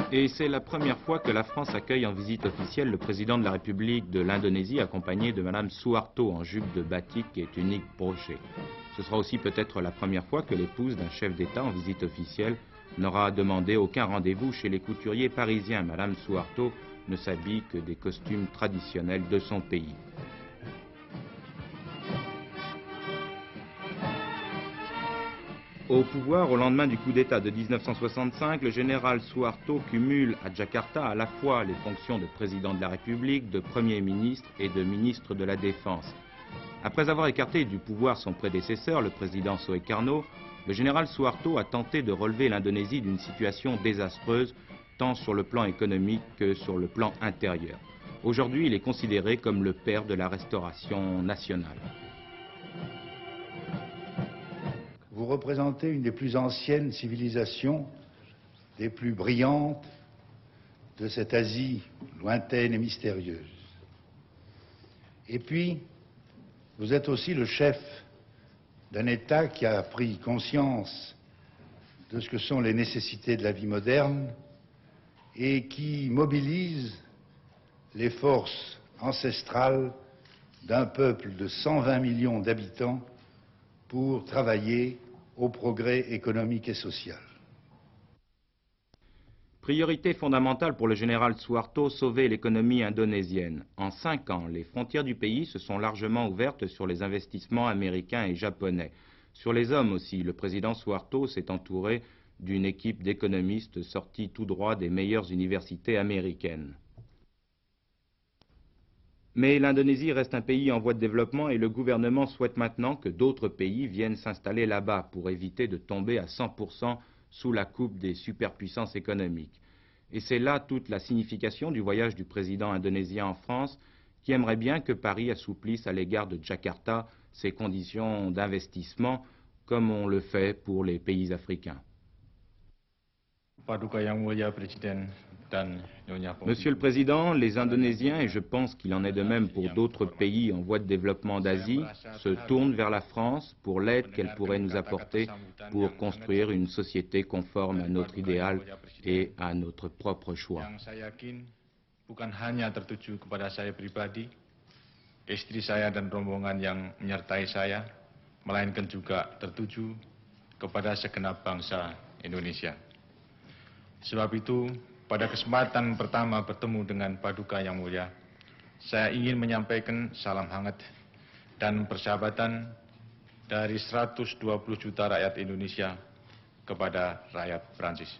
Et c'est la première fois que la France accueille en visite officielle le président de la République de l'Indonésie, accompagné de Madame Suharto en jupe de batik et tunique brochée. Ce sera aussi peut-être la première fois que l'épouse d'un chef d'État en visite officielle n'aura demandé aucun rendez-vous chez les couturiers parisiens. Madame Suharto ne s'habille que des costumes traditionnels de son pays. Au pouvoir, au lendemain du coup d'État de 1965, le général Suharto cumule à Jakarta à la fois les fonctions de président de la République, de Premier ministre et de ministre de la Défense. Après avoir écarté du pouvoir son prédécesseur, le président Sukarno, le général Suharto a tenté de relever l'Indonésie d'une situation désastreuse, tant sur le plan économique que sur le plan intérieur. Aujourd'hui, il est considéré comme le père de la restauration nationale. Vous représentez une des plus anciennes civilisations, des plus brillantes de cette Asie lointaine et mystérieuse. Et puis, vous êtes aussi le chef d'un État qui a pris conscience de ce que sont les nécessités de la vie moderne et qui mobilise les forces ancestrales d'un peuple de 120 millions d'habitants pour travailler au progrès économique et social. Priorité fondamentale pour le général Suharto, sauver l'économie indonésienne. En 5 ans, les frontières du pays se sont largement ouvertes sur les investissements américains et japonais. Sur les hommes aussi, le président Suharto s'est entouré d'une équipe d'économistes sortis tout droit des meilleures universités américaines. Mais l'Indonésie reste un pays en voie de développement et le gouvernement souhaite maintenant que d'autres pays viennent s'installer là-bas pour éviter de tomber à 100% sous la coupe des superpuissances économiques. Et c'est là toute la signification du voyage du président indonésien en France, qui aimerait bien que Paris assouplisse à l'égard de Jakarta ses conditions d'investissement, comme on le fait pour les pays africains. Monsieur le Président, les Indonésiens, et je pense qu'il en est de même pour d'autres pays en voie de développement d'Asie, se tournent vers la France pour l'aide qu'elle pourrait nous apporter pour construire une société conforme à notre idéal et à notre propre choix. Bukan hanya tertuju kepada saya pribadi, istri saya dan rombongan yang menyertai saya, melainkan juga tertuju kepada segenap bangsa Indonesia. Sebab itu, pada kesempatan pertama bertemu dengan Paduka Yang Mulia, saya ingin menyampaikan salam hangat dan persahabatan dari 120 juta rakyat Indonesia kepada rakyat Prancis.